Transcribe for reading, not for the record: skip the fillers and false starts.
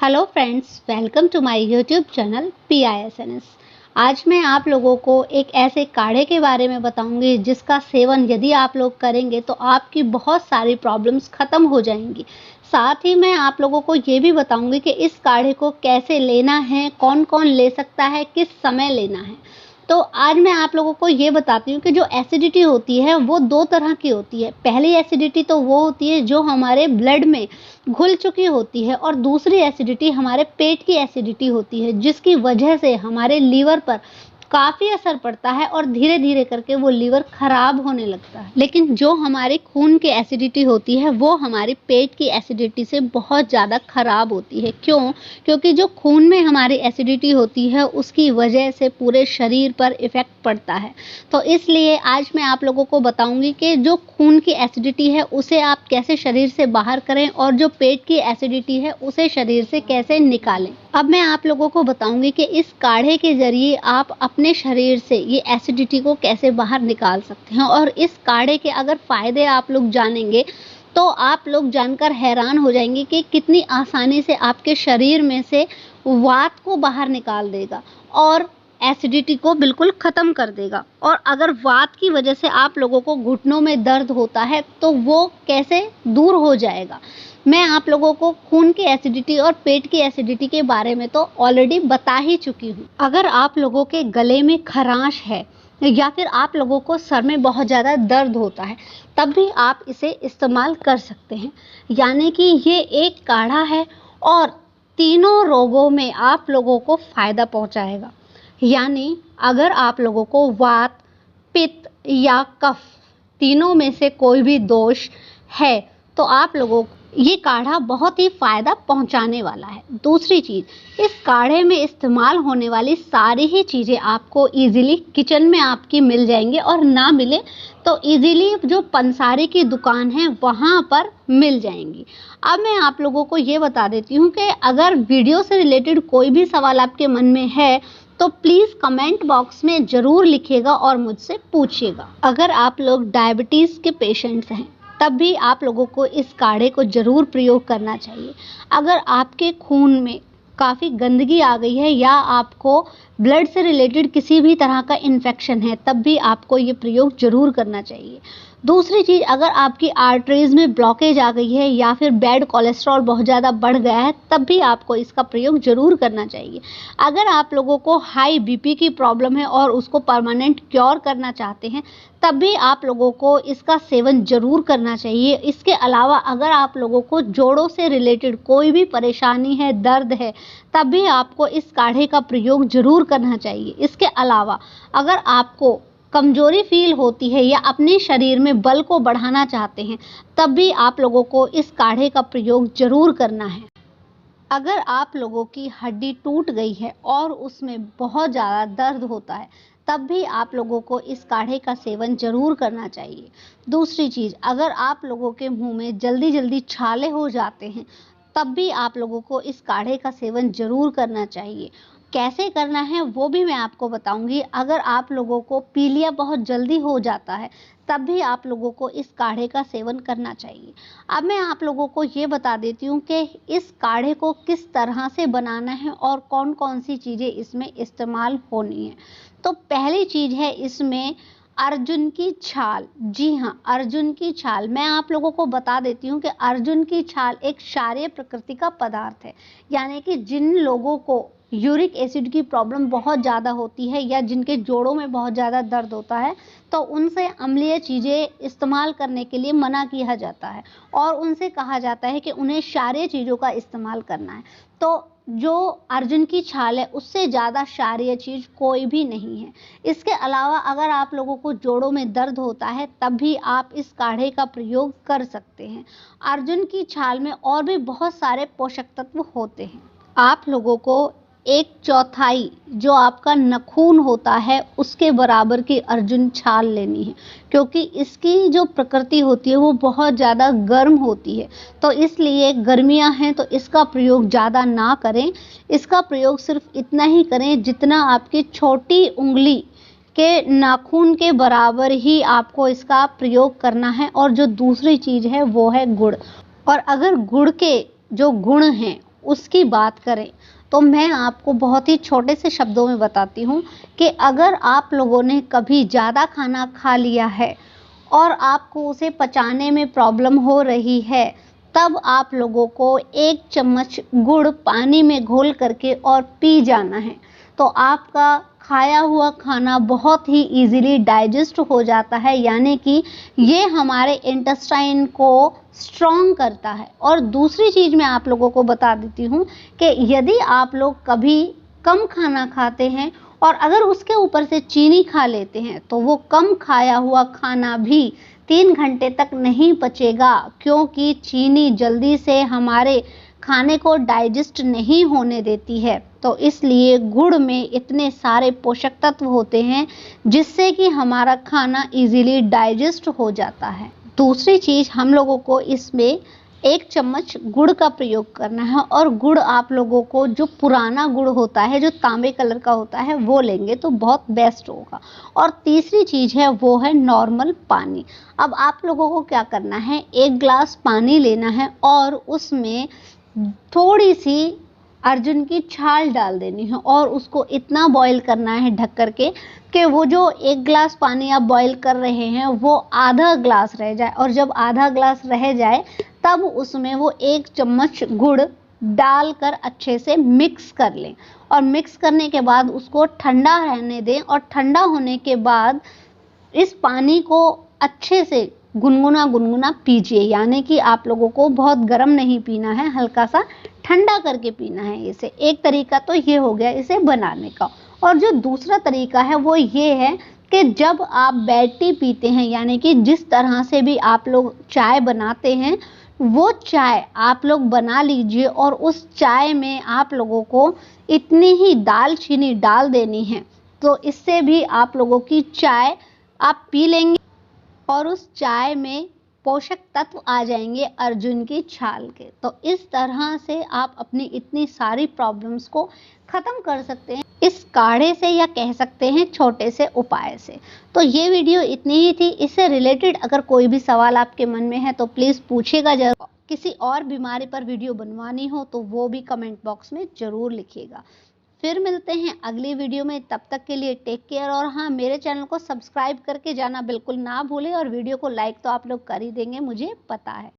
Hello friends, welcome to my YouTube channel PISNS। आज मैं आप लोगों को एक ऐसे काढ़े के बारे में बताऊंगी जिसका सेवन यदि आप लोग करेंगे तो आपकी बहुत सारी प्रॉब्लम्स ख़त्म हो जाएंगी। साथ ही मैं आप लोगों को ये भी बताऊंगी कि इस काढ़े को कैसे लेना है, कौन कौन ले सकता है, किस समय लेना है। तो आज मैं आप लोगों को ये बताती हूँ कि जो एसिडिटी होती है वो दो तरह की होती है। पहली एसिडिटी तो वो होती है जो हमारे ब्लड में घुल चुकी होती है और दूसरी एसिडिटी हमारे पेट की एसिडिटी होती है, जिसकी वजह से हमारे लीवर पर काफ़ी असर पड़ता है और धीरे धीरे करके वो लीवर खराब होने लगता है। लेकिन जो हमारे खून की एसिडिटी होती है वो हमारी पेट की एसिडिटी से बहुत ज़्यादा खराब होती है। क्यों? क्योंकि जो खून में हमारी एसिडिटी होती है उसकी वजह से पूरे शरीर पर इफ़ेक्ट पड़ता है। तो इसलिए आज मैं आप लोगों को बताऊंगी कि जो खून की एसिडिटी है उसे आप कैसे शरीर से बाहर करें और जो पेट की एसिडिटी है उसे शरीर से कैसे निकालें। अब मैं आप लोगों को बताऊंगी कि इस काढ़े के ज़रिए आप अपने शरीर से ये एसिडिटी को कैसे बाहर निकाल सकते हैं। और इस काढ़े के अगर फ़ायदे आप लोग जानेंगे तो आप लोग जानकर हैरान हो जाएंगे कि कितनी आसानी से आपके शरीर में से वात को बाहर निकाल देगा और एसिडिटी को बिल्कुल ख़त्म कर देगा। और अगर वात की वजह से आप लोगों को घुटनों में दर्द होता है तो वो कैसे दूर हो जाएगा। मैं आप लोगों को खून की एसिडिटी और पेट की एसिडिटी के बारे में तो ऑलरेडी बता ही चुकी हूँ। अगर आप लोगों के गले में खरांश है या फिर आप लोगों को सर में बहुत ज़्यादा दर्द होता है तब भी आप इसे इस्तेमाल कर सकते हैं। यानी कि ये एक काढ़ा है और तीनों रोगों में आप लोगों को फ़ायदा पहुंचाएगा। यानी अगर आप लोगों को वात, पित्त या कफ तीनों में से कोई भी दोष है तो आप लोगों को ये काढ़ा बहुत ही फ़ायदा पहुंचाने वाला है। दूसरी चीज़, इस काढ़े में इस्तेमाल होने वाली सारी ही चीज़ें आपको इजीली किचन में आपकी मिल जाएंगी और ना मिले तो इजीली जो पंसारी की दुकान है वहाँ पर मिल जाएंगी। अब मैं आप लोगों को ये बता देती हूँ कि अगर वीडियो से रिलेटेड कोई भी सवाल आपके मन में है तो प्लीज़ कमेंट बॉक्स में ज़रूर लिखिएगा और मुझसे पूछिएगा। अगर आप लोग डायबिटीज़ के पेशेंट्स हैं तब भी आप लोगों को इस काढ़े को ज़रूर प्रयोग करना चाहिए। अगर आपके खून में काफ़ी गंदगी आ गई है या आपको ब्लड से रिलेटेड किसी भी तरह का इन्फेक्शन है तब भी आपको ये प्रयोग ज़रूर करना चाहिए। दूसरी चीज़, अगर आपकी आर्टरीज़ में ब्लॉकेज आ गई है या फिर बैड कोलेस्ट्रॉल बहुत ज़्यादा बढ़ गया है तब भी आपको इसका प्रयोग ज़रूर करना चाहिए। अगर आप लोगों को हाई BP की प्रॉब्लम है और उसको परमानेंट क्योर करना चाहते हैं तब भी आप लोगों को इसका सेवन ज़रूर करना चाहिए। इसके अलावा अगर आप लोगों को जोड़ों से रिलेटेड कोई भी परेशानी है, दर्द है, तब भी आपको इस काढ़े का प्रयोग ज़रूर करना चाहिए। इसके अलावा अगर आपको कमज़ोरी फील होती है या अपने शरीर में बल को बढ़ाना चाहते हैं तब भी आप लोगों को इस काढ़े का प्रयोग ज़रूर करना है। अगर आप लोगों की हड्डी टूट गई है और उसमें बहुत ज़्यादा दर्द होता है तब भी आप लोगों को इस काढ़े का सेवन ज़रूर करना चाहिए। दूसरी चीज़, अगर आप लोगों के मुंह में जल्दी जल्दी छाले हो जाते हैं तब भी आप लोगों को इस काढ़े का सेवन ज़रूर करना चाहिए। कैसे करना है वो भी मैं आपको बताऊंगी। अगर आप लोगों को पीलिया बहुत जल्दी हो जाता है तब भी आप लोगों को इस काढ़े का सेवन करना चाहिए। अब मैं आप लोगों को ये बता देती हूँ कि इस काढ़े को किस तरह से बनाना है और कौन कौन सी चीज़ें इसमें इस्तेमाल होनी है। तो पहली चीज़ है इसमें अर्जुन की छाल। जी हाँ, अर्जुन की छाल। मैं आप लोगों को बता देती हूँ कि अर्जुन की छाल एक क्षारीय प्रकृति का पदार्थ है। यानी कि जिन लोगों को यूरिक एसिड की प्रॉब्लम बहुत ज़्यादा होती है या जिनके जोड़ों में बहुत ज़्यादा दर्द होता है तो उनसे अम्लीय चीज़ें इस्तेमाल करने के लिए मना किया जाता है और उनसे कहा जाता है कि उन्हें क्षारीय चीज़ों का इस्तेमाल करना है। तो जो अर्जुन की छाल है उससे ज़्यादा क्षारीय चीज़ कोई भी नहीं है। इसके अलावा अगर आप लोगों को जोड़ों में दर्द होता है तब भी आप इस काढ़े का प्रयोग कर सकते हैं। अर्जुन की छाल में और भी बहुत सारे पोषक तत्व होते हैं। आप लोगों को 1/4 जो आपका नाखून होता है उसके बराबर की अर्जुन छाल लेनी है, क्योंकि इसकी जो प्रकृति होती है वो बहुत ज़्यादा गर्म होती है। तो इसलिए गर्मियां हैं तो इसका प्रयोग ज़्यादा ना करें। इसका प्रयोग सिर्फ इतना ही करें जितना आपकी छोटी उंगली के नाखून के बराबर ही आपको इसका प्रयोग करना है। और जो दूसरी चीज़ है वो है गुड़। और अगर गुड़ के जो गुण हैं उसकी बात करें तो मैं आपको बहुत ही छोटे से शब्दों में बताती हूँ कि अगर आप लोगों ने कभी ज़्यादा खाना खा लिया है और आपको उसे पचाने में प्रॉब्लम हो रही है, तब आप लोगों को 1 चम्मच गुड़ पानी में घोल करके और पी जाना है। तो आपका खाया हुआ खाना बहुत ही ईज़िली डाइजेस्ट हो जाता है, यानी कि ये हमारे इंटेस्टाइन को स्ट्रॉन्ग करता है। और दूसरी चीज़ मैं आप लोगों को बता देती हूँ कि यदि आप लोग कभी कम खाना खाते हैं और अगर उसके ऊपर से चीनी खा लेते हैं तो वो कम खाया हुआ खाना भी 3 घंटे तक नहीं पचेगा, क्योंकि चीनी जल्दी से हमारे खाने को डाइजेस्ट नहीं होने देती है। तो इसलिए गुड़ में इतने सारे पोषक तत्व होते हैं जिससे कि हमारा खाना इजीली डाइजेस्ट हो जाता है। दूसरी चीज़, हम लोगों को इसमें 1 चम्मच गुड़ का प्रयोग करना है और गुड़ आप लोगों को जो पुराना गुड़ होता है, जो तांबे कलर का होता है, वो लेंगे तो बहुत बेस्ट होगा। और तीसरी चीज़ है वो है नॉर्मल पानी। अब आप लोगों को क्या करना है, 1 ग्लास पानी लेना है और उसमें थोड़ी सी अर्जुन की छाल डाल देनी है और उसको इतना बॉईल करना है ढक कर के कि वो जो 1 ग्लास पानी आप बॉईल कर रहे हैं वो आधा ग्लास रह जाए। और जब आधा ग्लास रह जाए तब उसमें वो 1 चम्मच गुड़ डालकर अच्छे से मिक्स कर लें और मिक्स करने के बाद उसको ठंडा रहने दें। और ठंडा होने के बाद इस पानी को अच्छे से गुनगुना पीजिए, यानी कि आप लोगों को बहुत गर्म नहीं पीना है, हल्का सा ठंडा करके पीना है इसे। एक तरीका तो ये हो गया इसे बनाने का। और जो दूसरा तरीका है वो ये है कि जब आप बेड टी पीते हैं, यानी कि जिस तरह से भी आप लोग चाय बनाते हैं, वो चाय आप लोग बना लीजिए और उस चाय में आप लोगों को इतनी ही दालचीनी डाल देनी है, तो इससे भी आप लोगों की चाय आप पी लेंगे और उस चाय में पोषक तत्व आ जाएंगे अर्जुन की छाल के। तो इस तरह से आप अपनी इतनी सारी प्रॉब्लम्स को ख़त्म कर सकते हैं इस काढ़े से, या कह सकते हैं छोटे से उपाय से। तो ये वीडियो इतनी ही थी। इससे रिलेटेड अगर कोई भी सवाल आपके मन में है तो प्लीज़ पूछिएगा जरूर। किसी और बीमारी पर वीडियो बनवानी हो तो वो भी कमेंट बॉक्स में ज़रूर लिखिएगा। फिर मिलते हैं अगली वीडियो में, तब तक के लिए टेक केयर। और हाँ, मेरे चैनल को सब्सक्राइब करके जाना बिल्कुल ना भूलें और वीडियो को लाइक तो आप लोग कर ही देंगे, मुझे पता है।